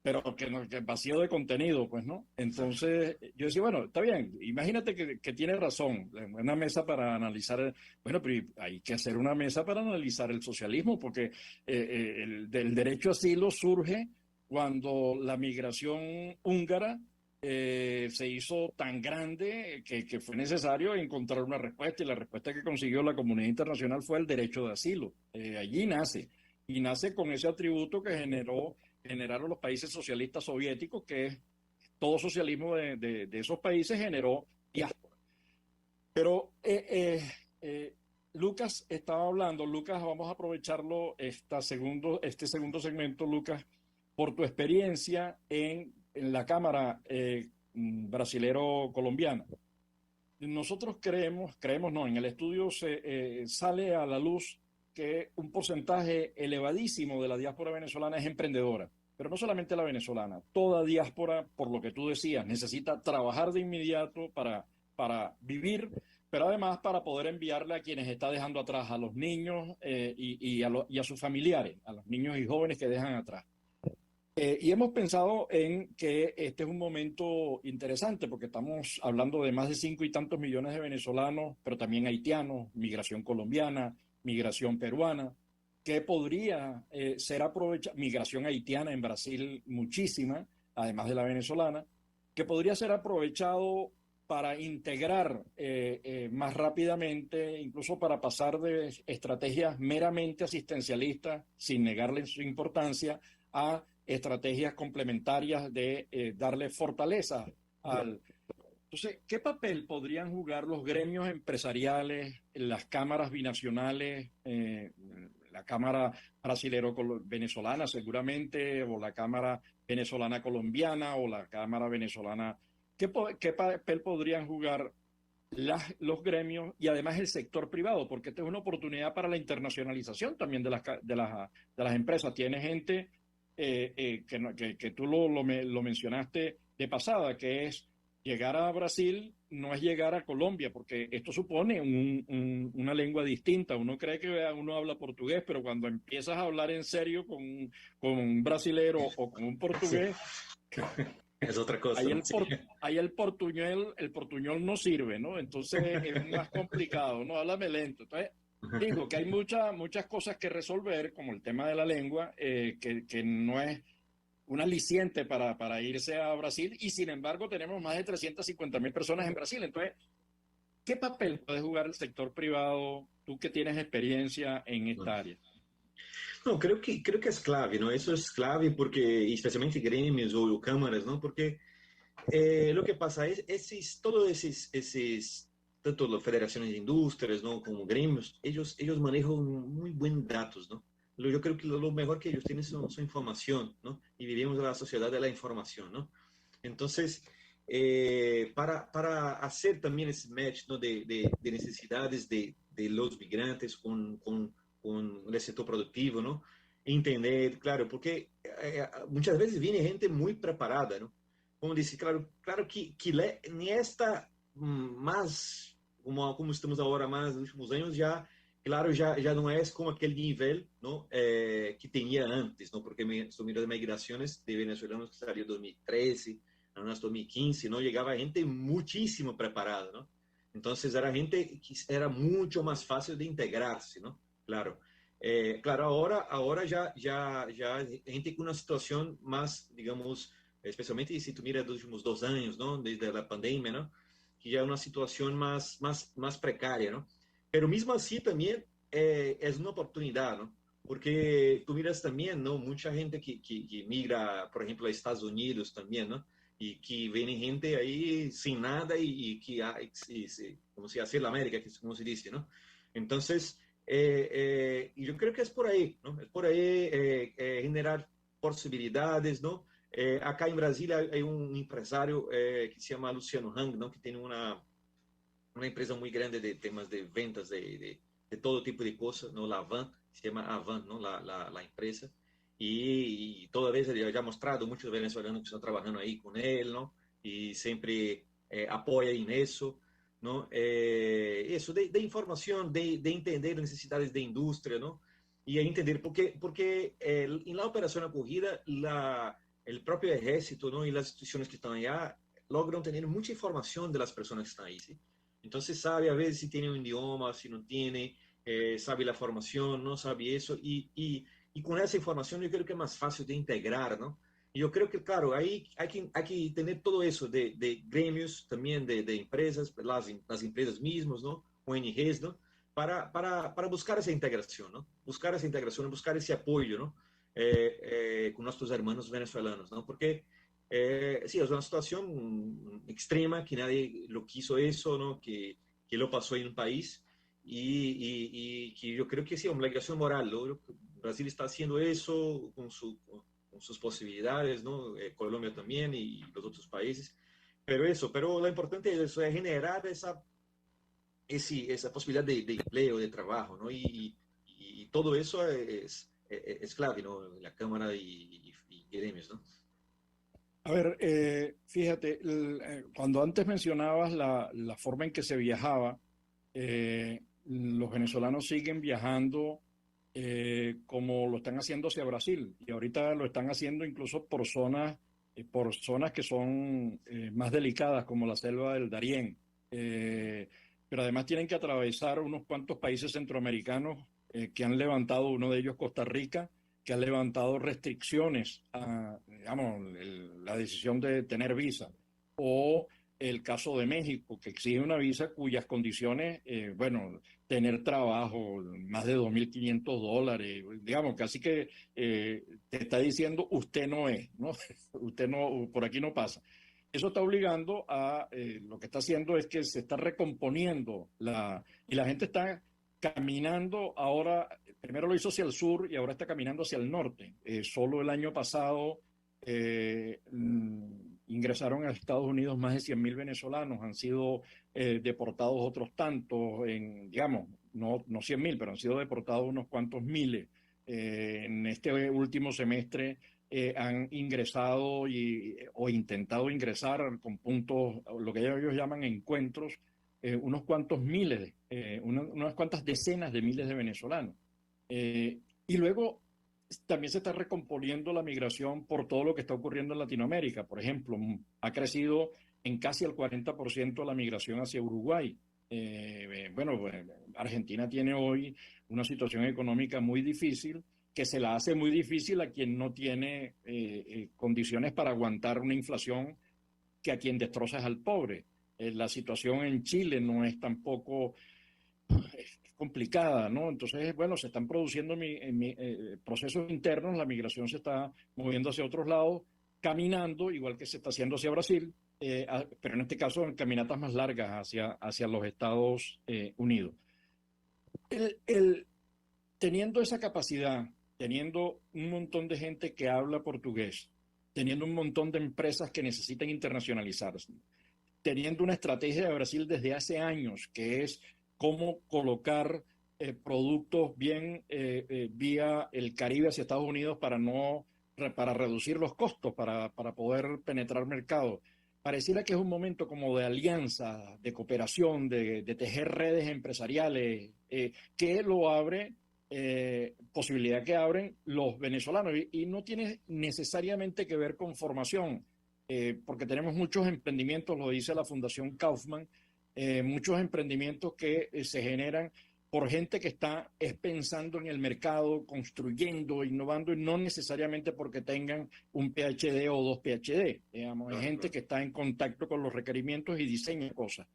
pero que vacío de contenido, pues, ¿no? Entonces, yo decía, bueno, está bien, imagínate que tiene razón, una mesa para analizar, bueno, pero hay que hacer una mesa para analizar el socialismo, porque el derecho a asilo surge cuando la migración húngara se hizo tan grande que fue necesario encontrar una respuesta, y la respuesta que consiguió la comunidad internacional fue el derecho de asilo. Allí nace, y nace con ese atributo que generaron los países socialistas soviéticos, que es todo socialismo de esos países generó diáspora. Pero Lucas estaba hablando, Lucas, vamos a aprovecharlo este segundo segmento, Lucas, por tu experiencia en la Cámara brasilero-colombiana. nosotros creemos no, en el estudio sale a la luz que un porcentaje elevadísimo de la diáspora venezolana es emprendedora, pero no solamente la venezolana, toda diáspora, por lo que tú decías, necesita trabajar de inmediato para vivir, pero además para poder enviarle a quienes está dejando atrás, a los niños y a sus familiares, a los niños y jóvenes que dejan atrás. Y hemos pensado en que este es un momento interesante porque estamos hablando de más de 5 y tantos millones de venezolanos, pero también haitianos, migración colombiana, migración peruana, que podría ser aprovechada, migración haitiana en Brasil muchísima, además de la venezolana, que podría ser aprovechado para integrar más rápidamente, incluso para pasar de estrategias meramente asistencialistas, sin negarle su importancia, a estrategias complementarias de darle fortaleza al... Entonces, ¿qué papel podrían jugar los gremios empresariales, las cámaras binacionales, la Cámara brasilero-venezolana seguramente, o la Cámara venezolana-colombiana, o la Cámara venezolana? ¿Qué papel podrían jugar los gremios y además el sector privado? Porque esta es una oportunidad para la internacionalización también de las empresas. Tiene gente que tú lo mencionaste de pasada, que es llegar a Brasil no es llegar a Colombia, porque esto supone una lengua distinta. Uno cree que uno habla portugués, pero cuando empiezas a hablar en serio con un brasilero o con un portugués, sí. Es otra cosa. Ahí el portuñol no sirve, ¿no? Entonces es más complicado, ¿no? Háblame lento. Entonces, digo que hay muchas cosas que resolver, como el tema de la lengua, que no es un aliciente para irse a Brasil, y sin embargo tenemos más de 350.000 personas en Brasil. Entonces, ¿qué papel puede jugar el sector privado, tú que tienes experiencia en esta área? No, creo que es clave, ¿no? Eso es clave porque, especialmente gremios o cámaras, ¿no? Porque lo que pasa es, todos esos, tanto las federaciones de industrias, ¿no? Como gremios, ellos manejan muy buenos datos, ¿no? Yo creo que lo mejor que ellos tienen son información, ¿no? Y vivimos en la sociedad de la información, ¿no? Entonces, para hacer también ese match, ¿no? de necesidades de los migrantes con el sector productivo, ¿no? Entender, claro, porque muchas veces viene gente muy preparada, ¿no? Como disse, claro que ni esta más, como estamos agora, mais nos últimos anos, já não é como aquele nível, não, que tinha antes, não, porque estou mirando migrações de venezolanos que salió en 2013, en 2015, não, chegava gente muchísimo preparada, não. Entonces era gente que era mucho más fácil de integrarse, ¿no? Claro. Claro, ahora ya gente con una situación más, digamos, especialmente si tú miras los últimos 2 años, ¿no? Desde la pandemia, ¿no? Que ya es una situación más precaria, ¿no? Pero mismo así también es una oportunidad, ¿no? Porque tú miras también, ¿no? Mucha gente que migra, por ejemplo, a Estados Unidos también, ¿no? Y que viene gente ahí sin nada y que, como se hace en la América, que es como se dice, ¿no? Entonces, yo creo que es por ahí, ¿no? Es por ahí generar posibilidades, ¿no? Acá en Brasil hay un empresario que se llama Luciano Hang, ¿no? Que tiene una empresa muy grande de temas de ventas de todo tipo de cosas, ¿no? La Avan, se llama Avan, ¿no? La empresa. Y toda vez ele já mostrado muchos venezolanos que están trabajando ahí con él, ¿no? Y siempre apoya en eso, ¿no? Eso de información, de entender necesidades de industria, ¿no? Y entender porque en la operación acogida, el propio ejército, ¿no? Y las instituciones que están allá logran tener mucha información de las personas que están ahí, ¿sí? Entonces sabe a veces si tiene un idioma, si no tiene, sabe la formación, no sabe eso, y con esa información yo creo que es más fácil de integrar, ¿no? Y yo creo que, claro, ahí hay que tener todo eso de gremios, también de empresas, las empresas mismas, ¿no? ONGs, ¿no? Para buscar esa integración, ¿no? Buscar esa integración, buscar ese apoyo, ¿no? Con nuestros hermanos venezolanos, ¿no? Porque sí, es una situación extrema, que nadie lo quiso eso, ¿no? Que lo pasó en un país y que yo creo que sí, es una obligación moral, ¿no? Brasil está haciendo eso con sus posibilidades, ¿no? Colombia también y los otros países, pero lo importante es eso, es generar esa posibilidad de empleo, de trabajo, ¿no? Y todo eso es clave, ¿no? La Cámara y gremios, ¿no? A ver, fíjate, cuando antes mencionabas la forma en que se viajaba, los venezolanos siguen viajando como lo están haciendo hacia Brasil y ahorita lo están haciendo incluso por zonas que son más delicadas como la selva del Darién. Pero además tienen que atravesar unos cuantos países centroamericanos que han levantado, uno de ellos Costa Rica, que ha levantado restricciones a, digamos, la decisión de tener visa, o el caso de México, que exige una visa cuyas condiciones, bueno, tener trabajo, más de $2.500, digamos, casi que te está diciendo usted no es, ¿no? Usted no, por aquí no pasa. Eso está obligando a, lo que está haciendo es que se está recomponiendo y la gente está caminando ahora, primero lo hizo hacia el sur y ahora está caminando hacia el norte. Solo el año pasado ingresaron a Estados Unidos más de 100.000 venezolanos, han sido deportados otros tantos, digamos, no 100.000, pero han sido deportados unos cuantos miles. En este último semestre han ingresado o intentado ingresar con puntos, lo que ellos llaman encuentros, unos cuantos miles, unas cuantas decenas de miles de venezolanos. Y luego también se está recomponiendo la migración por todo lo que está ocurriendo en Latinoamérica. Por ejemplo, ha crecido en casi el 40% la migración hacia Uruguay. Bueno, Argentina tiene hoy una situación económica muy difícil que se la hace muy difícil a quien no tiene condiciones para aguantar una inflación que a quien destroza es al pobre. La situación en Chile no es tampoco es complicada, ¿no? Entonces, bueno, se están produciendo procesos internos, la migración se está moviendo hacia otros lados, caminando, igual que se está haciendo hacia Brasil, pero en este caso en caminatas más largas hacia los Estados Unidos. Teniendo esa capacidad, teniendo un montón de gente que habla portugués, teniendo un montón de empresas que necesitan internacionalizarse, teniendo una estrategia de Brasil desde hace años, que es cómo colocar productos bien vía el Caribe hacia Estados Unidos para reducir los costos, para poder penetrar mercados. Pareciera que es un momento como de alianza, de cooperación, de tejer redes empresariales, que lo abre, posibilidad que abren los venezolanos. Y no tiene necesariamente que ver con formación, porque tenemos muchos emprendimientos, lo dice la Fundación Kaufman, muchos emprendimientos que se generan por gente que está pensando en el mercado, construyendo, innovando, y no necesariamente porque tengan un PhD o dos PhD. Digamos, hay gente que está en contacto con los requerimientos y diseña cosas.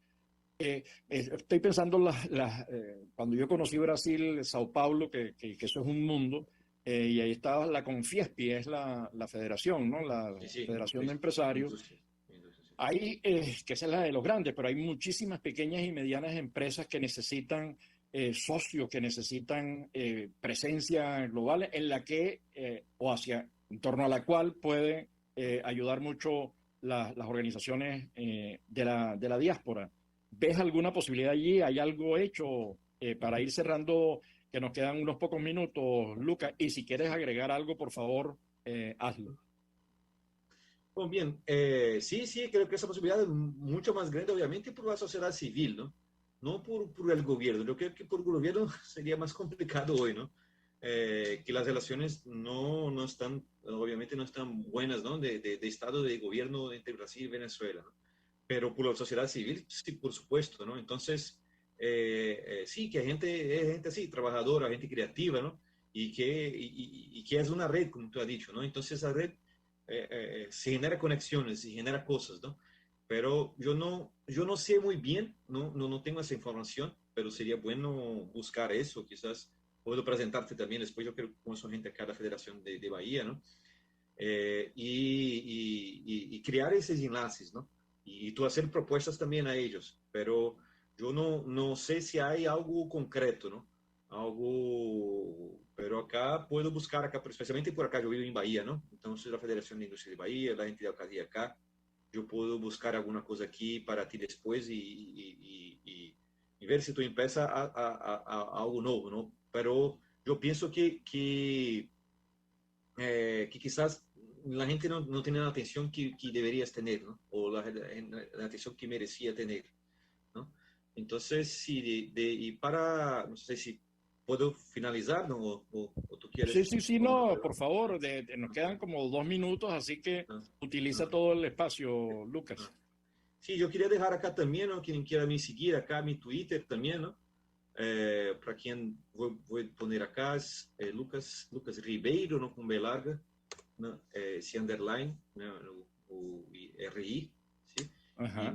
Estoy pensando cuando yo conocí Brasil, Sao Paulo, que eso es un mundo, y ahí estaba la Confiespi, es la federación, ¿no? La Federación de Empresarios. Hay, que esa es la de los grandes, pero hay muchísimas pequeñas y medianas empresas que necesitan socios, que necesitan presencia global en la que, en torno a la cual puede ayudar mucho las organizaciones de la diáspora. ¿Ves alguna posibilidad allí? ¿Hay algo hecho para ir cerrando, que nos quedan unos pocos minutos, Lucas? Y si quieres agregar algo, por favor, hazlo. Pues bien, sí, creo que esa posibilidad es mucho más grande, obviamente, por la sociedad civil, ¿no? No por el gobierno. Yo creo que por el gobierno sería más complicado hoy, ¿no? Que las relaciones no están, obviamente no están buenas, ¿no? De Estado, de gobierno entre Brasil y Venezuela, ¿no? Pero por la sociedad civil, sí, por supuesto, ¿no? Entonces, sí, que hay gente así, trabajadora, gente creativa, ¿no? Y que es una red, como tú has dicho, ¿no? Entonces, esa red se genera conexiones, se genera cosas, ¿no? Pero yo no sé muy bien, no tengo esa información, pero sería bueno buscar eso, quizás puedo presentarte también después, yo creo que conozco gente acá de la Federación de Bahía, ¿no? Y crear esos enlaces, ¿no? Y tú hacer propuestas también a ellos, pero yo no sé si hay algo concreto, ¿no? Algo, pero acá puedo buscar acá, especialmente por acá, yo vivo en Bahía, ¿no? Entonces la Federación de Industria de Bahía, la gente de alcaldía acá, yo puedo buscar alguna cosa aquí para ti después y ver si tú empiezas a algo nuevo, ¿no? Pero yo pienso que quizás la gente no tiene la atención que deberías tener, ¿no? O la atención que merecía tener, ¿no? Entonces, sí, y para, no sé si puedo finalizar, ¿no? O tú quieres. Sí, no, por favor, nos quedan como 2 minutos, así que utiliza todo el espacio, Lucas. Sí, yo quería dejar acá también, ¿no? Quien quiera me seguir acá, mi Twitter también, ¿no? Para quien voy a poner acá es Lucas Ribeiro, ¿no? Con B larga, ¿no? Ese underline, ¿no? O RI, ¿sí?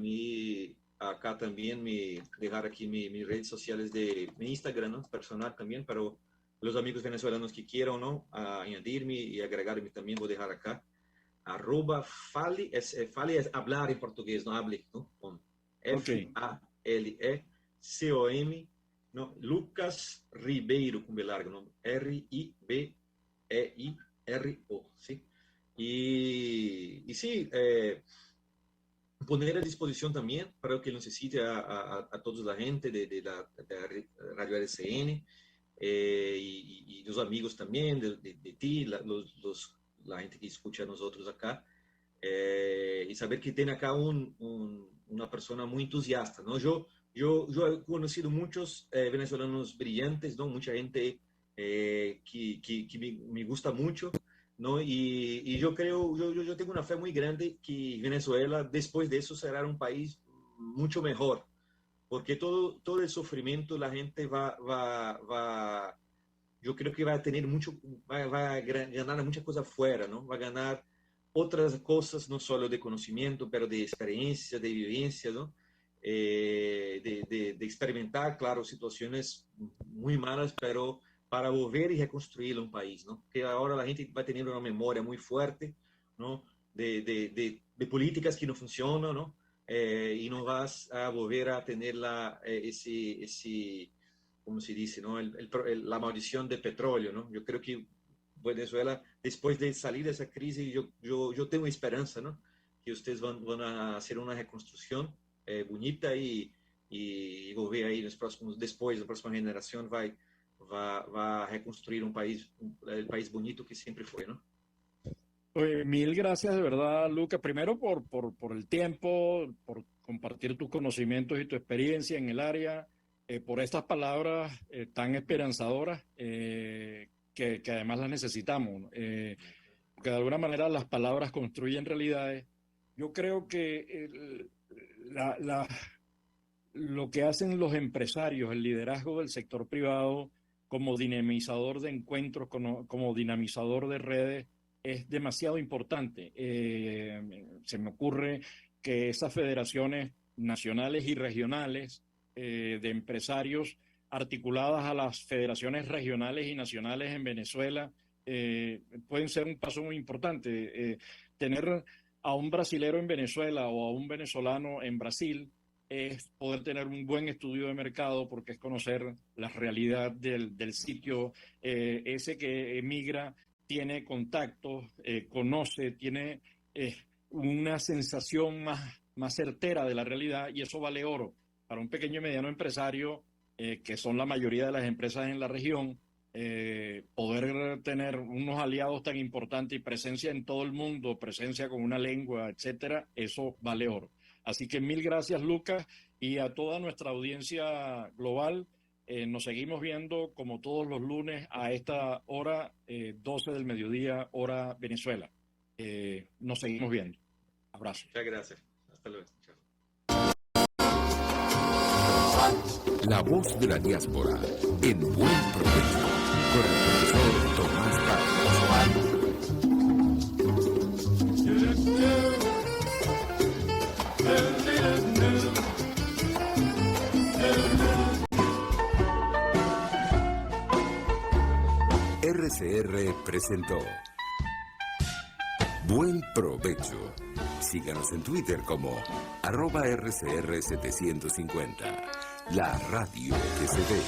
Y acá también me dejar aquí mis redes sociales de mi Instagram, ¿no? Personal también, pero los amigos venezolanos que quieran, ¿no? Añadirme y agregarme también voy a dejar acá. @fale es hablar en portugués, no hable, ¿no? Con FALECOM, ¿no? Lucas Ribeiro con B larga, ¿no? RIBEIRO, ¿sí? Y sí, poner a disposición también para lo que necesite a toda la gente de la Radio RCN y los amigos también de ti, la gente que escucha a nosotros acá, y saber que tiene acá una persona muy entusiasta, ¿no? Yo he conocido muchos venezolanos brillantes, ¿no? Mucha gente que me gusta mucho, ¿no? Y yo creo, yo tengo una fe muy grande que Venezuela después de eso será un país mucho mejor, porque todo el sufrimiento la gente va yo creo que va a tener va a ganar muchas cosas fuera, ¿no? Va a ganar otras cosas, no solo de conocimiento, pero de experiencia, de vivencia, ¿no? De experimentar, claro, situaciones muy malas, pero para volver y reconstruir un país, ¿no? Que ahora la gente va a tener una memoria muy fuerte, ¿no? De políticas que no funcionan, ¿no? Y no vas a volver a tener ese como se dice, ¿no? La maldición del petróleo, ¿no? Yo creo que Venezuela, después de salir de esa crisis, yo tengo esperanza, ¿no? Que ustedes van a hacer una reconstrucción bonita y volver ahí después, la próxima generación va a reconstruir el país bonito que siempre fue, ¿no? Mil gracias de verdad, Lucas. Primero por el tiempo, por compartir tus conocimientos y tu experiencia en el área. Por estas palabras tan esperanzadoras que además las necesitamos, ¿no? Que de alguna manera las palabras construyen realidades. Yo creo que lo que hacen los empresarios, el liderazgo del sector privado como dinamizador de encuentros, como dinamizador de redes, es demasiado importante. Se me ocurre que esas federaciones nacionales y regionales de empresarios articuladas a las federaciones regionales y nacionales en Venezuela pueden ser un paso muy importante. Tener a un brasilero en Venezuela o a un venezolano en Brasil es poder tener un buen estudio de mercado, porque es conocer la realidad del sitio. Ese que emigra tiene contactos, conoce, tiene una sensación más certera de la realidad, y eso vale oro. Para un pequeño y mediano empresario, que son la mayoría de las empresas en la región, poder tener unos aliados tan importantes y presencia en todo el mundo, presencia con una lengua, etcétera, eso vale oro. Así que mil gracias, Lucas, y a toda nuestra audiencia global. Nos seguimos viendo como todos los lunes a esta hora, 12 del mediodía, hora Venezuela. Nos seguimos viendo. Abrazo. Muchas gracias. Hasta luego. Chao. La voz de la diáspora, en buen provecho, con el profesor Tomás Barros. RCR presentó Buen Provecho. Síganos en Twitter como @RCR750. La radio que se ve.